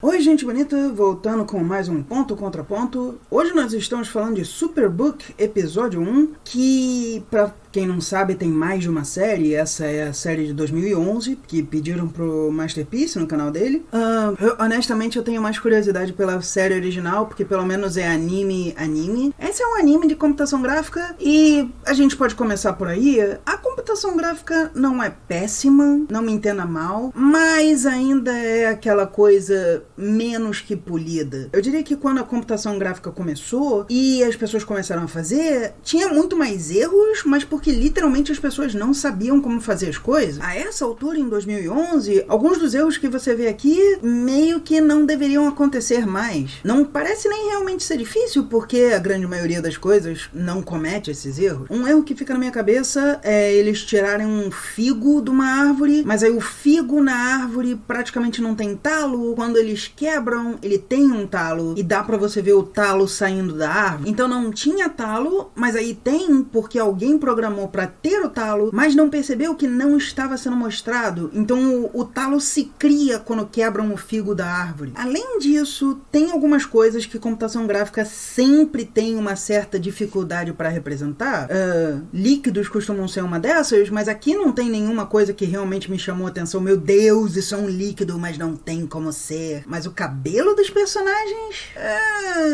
Oi, gente bonita, voltando com mais um Ponto Contra Ponto. Hoje nós estamos falando de Superbook, episódio 1, que, pra quem não sabe, tem mais de uma série. Essa é a série de 2011, que pediram pro Masterpiece no canal dele. Honestamente, eu tenho mais curiosidade pela série original, porque pelo menos é anime. Esse é um anime de computação gráfica, e a gente pode começar por aí. A computação gráfica não é péssima, não me entenda mal, mas ainda é aquela coisa menos que polida. Eu diria que quando a computação gráfica começou e as pessoas começaram a fazer, tinha muito mais erros, mas porque literalmente as pessoas não sabiam como fazer as coisas. A essa altura, em 2011, alguns dos erros que você vê aqui meio que não deveriam acontecer mais. Não parece nem realmente ser difícil, porque a grande maioria das coisas não comete esses erros. Um erro que fica na minha cabeça é eles tirarem um figo de uma árvore, mas aí o figo na árvore praticamente não tem talo. Quando eles quebram, ele tem um talo e dá pra você ver o talo saindo da árvore. Então não tinha talo, mas aí tem porque alguém programou pra ter o talo, mas não percebeu que não estava sendo mostrado. Então o talo se cria quando quebram o figo da árvore. Além disso, tem algumas coisas que computação gráfica sempre tem uma certa dificuldade pra representar. Líquidos costumam ser uma dessas, mas aqui não tem nenhuma coisa que realmente me chamou a atenção. Meu Deus, isso é um líquido, mas não tem como ser. Mas o cabelo dos personagens,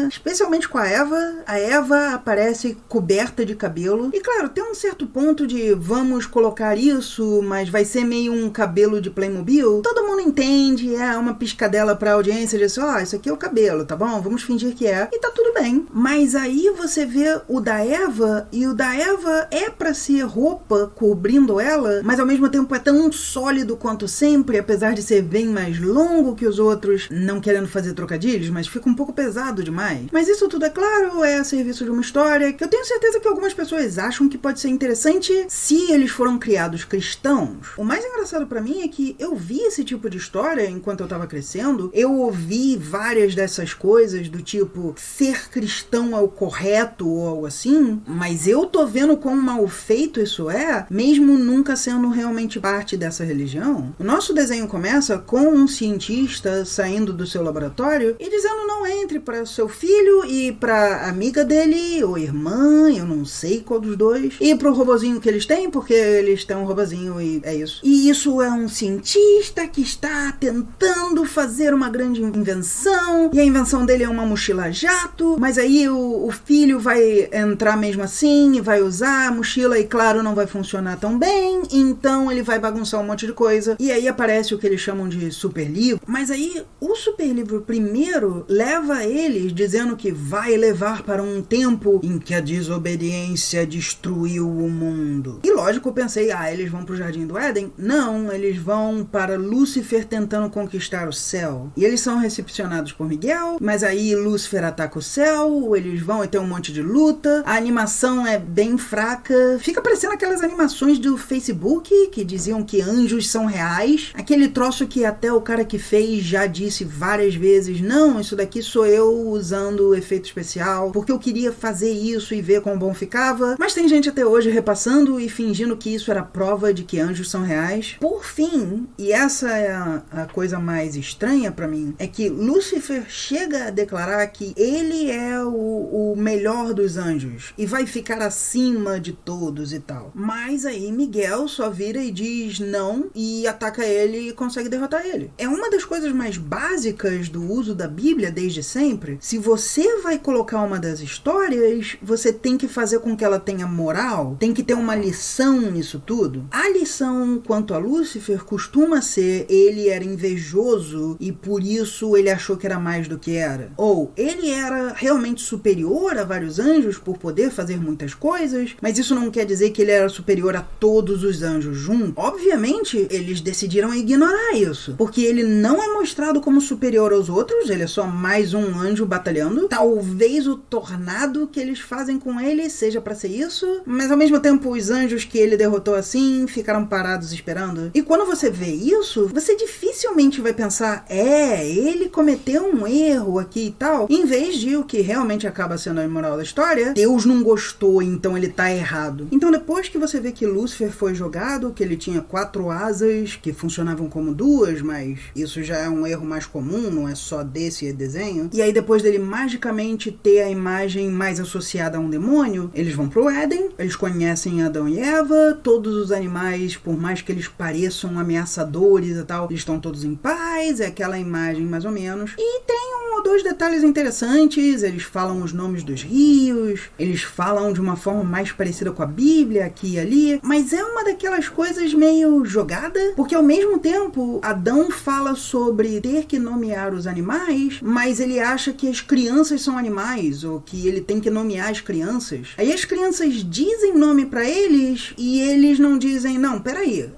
especialmente com a Eva aparece coberta de cabelo. E claro, tem um certo ponto de vamos colocar isso, mas vai ser meio um cabelo de Playmobil. Todo mundo entende, é uma piscadela pra audiência, diz, isso aqui é o cabelo, tá bom? Vamos fingir que é. E tá tudo bem. Mas aí você vê o da Eva, e o da Eva é pra ser roupa cobrindo ela, mas ao mesmo tempo é tão sólido quanto sempre, apesar de ser bem mais longo que os outros, não querendo fazer trocadilhos, mas fica um pouco pesado demais. Mas isso tudo, é claro, é a serviço de uma história que eu tenho certeza que algumas pessoas acham que pode ser interessante se eles foram criados cristãos. O mais engraçado pra mim é que eu vi esse tipo de história enquanto eu tava crescendo. Eu ouvi várias dessas coisas do tipo, ser cristão é o correto ou algo assim, mas eu tô vendo quão mal feito isso é, mesmo nunca sendo realmente parte dessa religião. O nosso desenho começa com um cientista saindo do seu laboratório e dizendo não entre para seu filho e pra amiga dele, ou irmã, eu não sei qual dos dois, e pro robozinho que eles têm, porque eles têm um robozinho e é isso. E isso é um cientista que está tentando fazer uma grande invenção, e a invenção dele é uma mochila jato, mas aí o filho vai entrar mesmo assim e vai usar a mochila e claro, não vai funcionar tão bem, então ele vai bagunçar um monte de coisa, e aí aparece o que eles chamam de super livro, mas aí o super livro primeiro leva eles dizendo que vai levar para um tempo em que a desobediência destruiu o mundo. E lógico, eu pensei, eles vão pro Jardim do Éden? Não, eles vão para Lúcifer tentando conquistar o céu. E eles são recepcionados por Miguel, mas aí Lúcifer ataca o céu, eles vão e tem um monte de luta, a animação é bem fraca, fica parecendo aquelas animações do Facebook que diziam que anjos são reais, aquele troço que até o cara que fez já disse várias vezes, não, isso daqui sou eu usando efeito especial, porque eu queria fazer isso e ver quão bom ficava, mas tem gente até hoje repassando e fingindo que isso era prova de que anjos são reais. Por fim, e essa é a coisa mais estranha pra mim, é que Lúcifer chega a declarar que ele é o melhor dos anjos e vai ficar acima de todos e tal. Mas aí Miguel só vira e diz não e ataca ele e consegue derrotar ele. É uma das coisas mais básicas do uso da Bíblia desde sempre. Se você vai colocar uma das histórias, você tem que fazer com que ela tenha moral, tem que ter uma lição nisso tudo. A lição quanto a Lúcifer costuma ser ele era invejoso e por isso ele achou que era mais do que era. Ou ele era realmente superior a vários anjos por poder fazer muitas coisas, mas isso não quer dizer que ele era superior a todos os anjos juntos. Obviamente, eles decidiram ignorar isso, porque ele não é mostrado como superior aos outros, ele é só mais um anjo batalhando. Talvez o tornado que eles fazem com ele seja pra ser isso, mas ao ao mesmo tempo os anjos que ele derrotou assim ficaram parados esperando. E quando você vê isso, você dificilmente vai pensar, ele cometeu um erro aqui e tal, em vez de o que realmente acaba sendo a moral da história, Deus não gostou, então ele tá errado. Então depois que você vê que Lúcifer foi jogado, que ele tinha 4 asas que funcionavam como 2, mas isso já é um erro mais comum, não é só desse desenho, e aí depois dele magicamente ter a imagem mais associada a um demônio, eles vão pro Éden, eles conhecem Adão e Eva, todos os animais, por mais que eles pareçam ameaçadores e tal, eles estão todos em paz, é aquela imagem mais ou menos. E tem 1 ou 2 detalhes interessantes, eles falam os nomes dos rios, eles falam de uma forma mais parecida com a Bíblia, aqui e ali, mas é uma daquelas coisas meio jogada, porque ao mesmo tempo, Adão fala sobre ter que nomear os animais, mas ele acha que as crianças são animais, ou que ele tem que nomear as crianças. Aí as crianças dizem nome pra eles, e eles não dizem, não, peraí,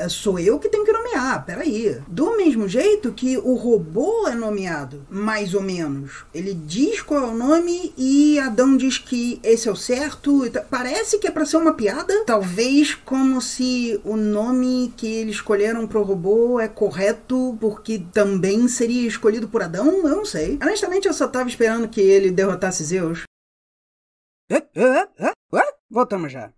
sou eu que tenho que nomear, peraí. Do mesmo jeito que o robô é nomeado, mais ou menos. Ele diz qual é o nome, e Adão diz que esse é o certo. Parece que é pra ser uma piada, talvez como se o nome que eles escolheram pro robô é correto, porque também seria escolhido por Adão, eu não sei. Honestamente, eu só tava esperando que ele derrotasse Zeus. Voltamos já.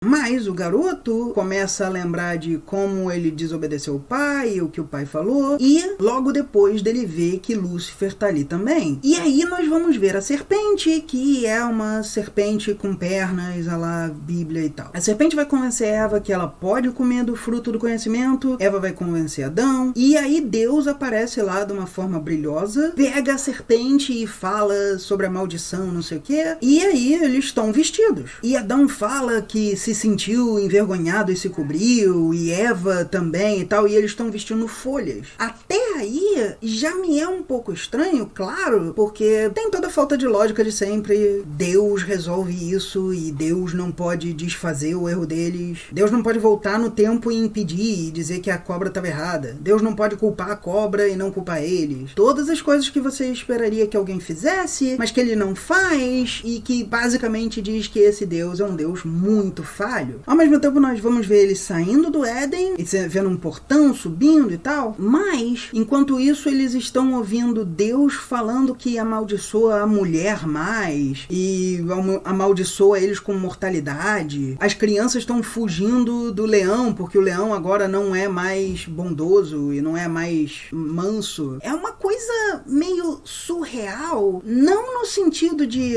Mas o garoto começa a lembrar de como ele desobedeceu o pai, o que o pai falou, e logo depois dele ver que Lúcifer tá ali também. E aí nós vamos ver a serpente, que é uma serpente com pernas, a lá Bíblia e tal. A serpente vai convencer Eva que ela pode comer do fruto do conhecimento, Eva vai convencer Adão, e aí Deus aparece lá de uma forma brilhosa, pega a serpente e fala sobre a maldição, não sei o que, e aí eles estão vestidos. E Adão fala que se sentiu envergonhado e se cobriu, e Eva também e tal, e eles estão vestindo folhas. Até aí já me é um pouco estranho, claro, porque tem toda a falta de lógica de sempre. Deus resolve isso e Deus não pode desfazer o erro deles. Deus não pode voltar no tempo e impedir e dizer que a cobra estava errada. Deus não pode culpar a cobra e não culpar eles. Todas as coisas que você esperaria que alguém fizesse, mas que ele não faz, e que basicamente diz que esse Deus é um Deus muito falho. Ao mesmo tempo nós vamos ver ele saindo do Éden, e vendo um portão subindo e tal, mas enquanto isso eles estão ouvindo Deus falando que amaldiçoa a mulher mais, e amaldiçoa eles com mortalidade. As crianças estão fugindo do leão, porque o leão agora não é mais bondoso e não é mais manso. É uma coisa meio surreal, não no sentido de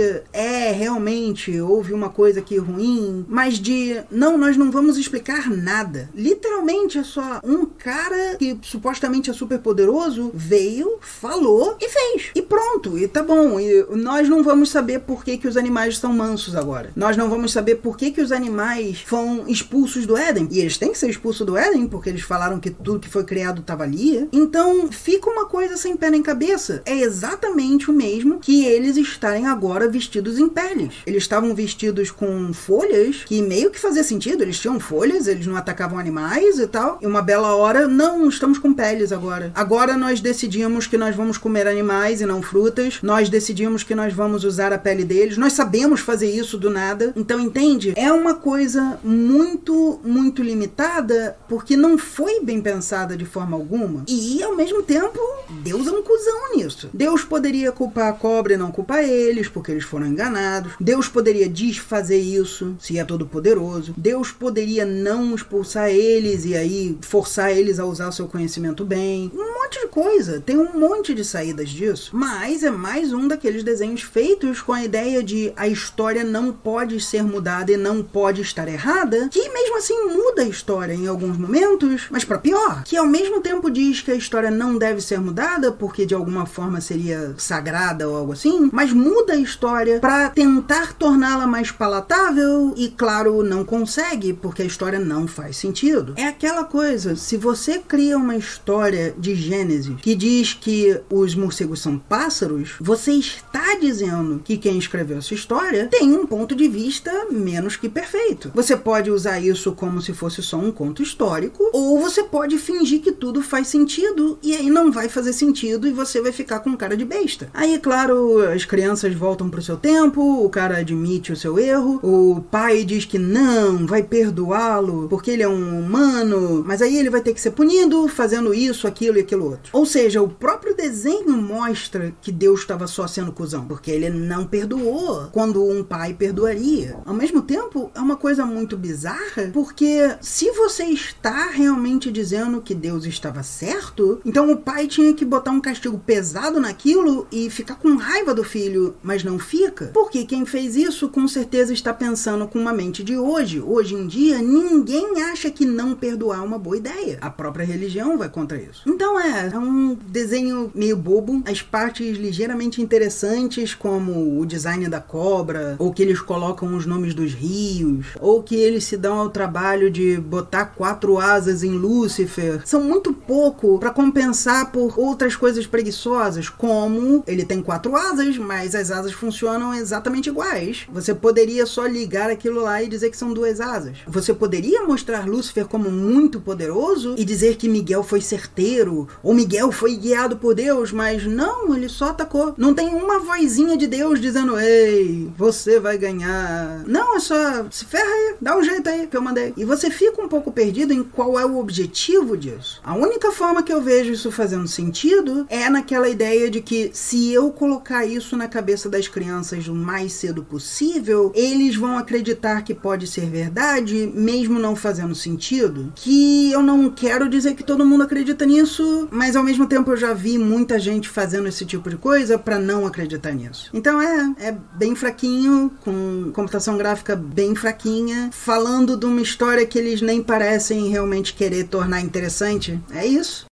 realmente houve uma coisa aqui ruim, mas de, não, nós não vamos explicar nada. Literalmente é só um cara que supostamente é super poderoso, veio, falou e fez. E pronto, e tá bom. E nós não vamos saber por que os animais são mansos agora. Nós não vamos saber por que os animais foram expulsos do Éden. E eles têm que ser expulsos do Éden, porque eles falaram que tudo que foi criado estava ali. Então fica uma coisa sem pé nem cabeça. É exatamente o mesmo que eles estarem agora vestidos em peles. Eles estavam vestidos com folhas, que meio que fazia sentido, eles tinham folhas, eles não atacavam animais e tal, e uma bela hora, não, estamos com peles agora. Agora nós decidimos que nós vamos comer animais e não frutas, nós decidimos que nós vamos usar a pele deles, nós sabemos fazer isso do nada, então entende? É uma coisa muito, muito limitada, porque não foi bem pensada de forma alguma, e ao mesmo tempo, Deus é um cuzão nisso. Deus poderia culpar a cobra e não culpar eles, porque eles foram enganados. Deus poderia desfazer isso, se é todo poderoso. Deus poderia não expulsar eles e aí forçar eles a usar o seu conhecimento bem. Um monte de coisa. Tem um monte de saídas disso. Mas é mais um daqueles desenhos feitos com a ideia de a história não pode ser mudada e não pode estar errada, que mesmo assim muda a história em alguns momentos, mas pra pior. Que ao mesmo tempo diz que a história não deve ser mudada porque de alguma forma seria sagrada ou algo assim, mas muda a história pra tentar torná-la mais palatável e, claro, não consegue, porque a história não faz sentido. É aquela coisa, se você cria uma história de gênero Gênesis, que diz que os morcegos são pássaros, você está dizendo que quem escreveu essa história tem um ponto de vista menos que perfeito. Você pode usar isso como se fosse só um conto histórico, ou você pode fingir que tudo faz sentido, e aí não vai fazer sentido e você vai ficar com cara de besta. Aí, claro, as crianças voltam pro seu tempo, o cara admite o seu erro, o pai diz que não, vai perdoá-lo, porque ele é um humano, mas aí ele vai ter que ser punido fazendo isso, aquilo e aquilo outro. Ou seja, o próprio desenho mostra que Deus estava só sendo cuzão, porque ele não perdoou quando um pai perdoaria. Ao mesmo tempo, é uma coisa muito bizarra, porque se você está realmente dizendo que Deus estava certo, então o pai tinha que botar um castigo pesado naquilo e ficar com raiva do filho, mas não fica, porque quem fez isso com certeza está pensando com uma mente de hoje. Hoje em dia, ninguém acha que não perdoar é uma boa ideia. A própria religião vai contra isso. Então é um desenho meio bobo, as partes ligeiramente interessantes, como o design da cobra, ou que eles colocam os nomes dos rios, ou que eles se dão ao trabalho de botar 4 asas em Lúcifer, são muito pouco para compensar por outras coisas preguiçosas, como ele tem 4 asas, mas as asas funcionam exatamente iguais. Você poderia só ligar aquilo lá e dizer que são 2 asas. Você poderia mostrar Lúcifer como muito poderoso e dizer que Miguel foi certeiro, ou Miguel foi guiado por Deus, mas não, ele só atacou. Não tem uma vozinha de Deus dizendo, ei, você vai ganhar. Não, é só, se ferra aí, dá um jeito aí que eu mandei. E você fica um pouco perdido em qual é o objetivo disso. A única forma que eu vejo isso fazendo sentido é naquela ideia de que se eu colocar isso na cabeça das crianças o mais cedo possível, eles vão acreditar que pode ser verdade, mesmo não fazendo sentido. Que eu não quero dizer que todo mundo acredita nisso, mas ao mesmo tempo eu já vi muita gente fazendo esse tipo de coisa pra não acreditar nisso. Então é bem fraquinho, com computação gráfica bem fraquinha, falando de uma história que eles nem parecem realmente querer tornar interessante. É isso.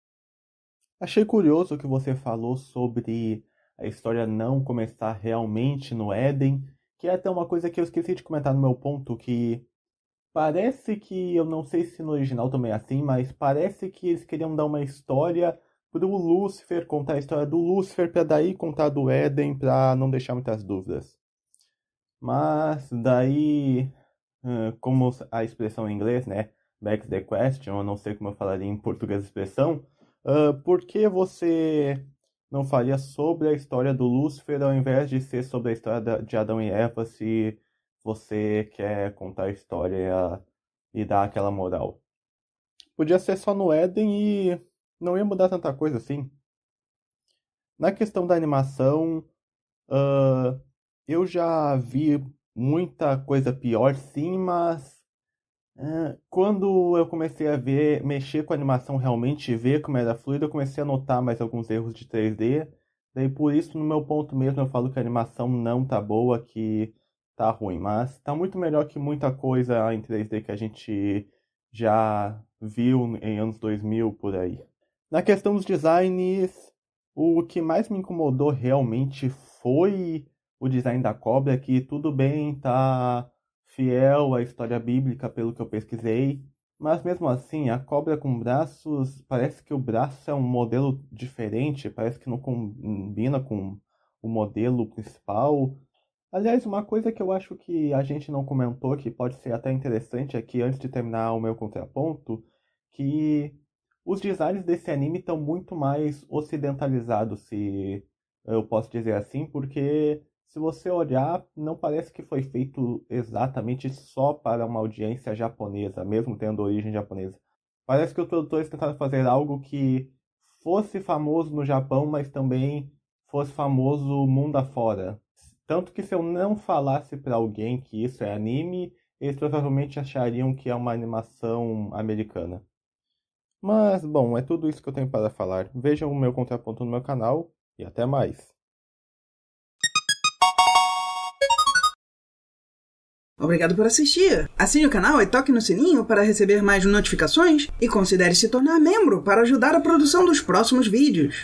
Achei curioso o que você falou sobre a história não começar realmente no Éden, que é até uma coisa que eu esqueci de comentar no meu ponto, que parece que, eu não sei se no original também é assim, mas parece que eles queriam dar uma história pro Lúcifer, contar a história do Lúcifer, pra daí contar do Éden, pra não deixar muitas dúvidas. Mas daí, como a expressão em inglês, né, back the question, eu não sei como eu falaria em português a expressão, por que você não faria sobre a história do Lúcifer ao invés de ser sobre a história de Adão e Eva, se você quer contar a história e dar aquela moral? Podia ser só no Éden e não ia mudar tanta coisa assim. Na questão da animação, eu já vi muita coisa pior sim, mas quando eu comecei a mexer com a animação realmente, ver como era fluido, eu comecei a notar mais alguns erros de 3D. Daí por isso, no meu ponto mesmo, eu falo que a animação não tá boa, que tá ruim. Mas tá muito melhor que muita coisa em 3D que a gente já viu em anos 2000 por aí. Na questão dos designs, o que mais me incomodou realmente foi o design da cobra, que tudo bem, tá fiel à história bíblica pelo que eu pesquisei, mas mesmo assim, a cobra com braços, parece que o braço é um modelo diferente, parece que não combina com o modelo principal. Aliás, uma coisa que eu acho que a gente não comentou, que pode ser até interessante, é que antes de terminar o meu contraponto, que os designs desse anime estão muito mais ocidentalizados, se eu posso dizer assim, porque se você olhar, não parece que foi feito exatamente só para uma audiência japonesa, mesmo tendo origem japonesa. Parece que os produtores tentaram fazer algo que fosse famoso no Japão, mas também fosse famoso mundo afora. Tanto que se eu não falasse para alguém que isso é anime, eles provavelmente achariam que é uma animação americana. Mas, bom, é tudo isso que eu tenho para falar. Vejam o meu contraponto no meu canal e até mais. Obrigado por assistir. Assine o canal e toque no sininho para receber mais notificações e considere se tornar membro para ajudar a produção dos próximos vídeos.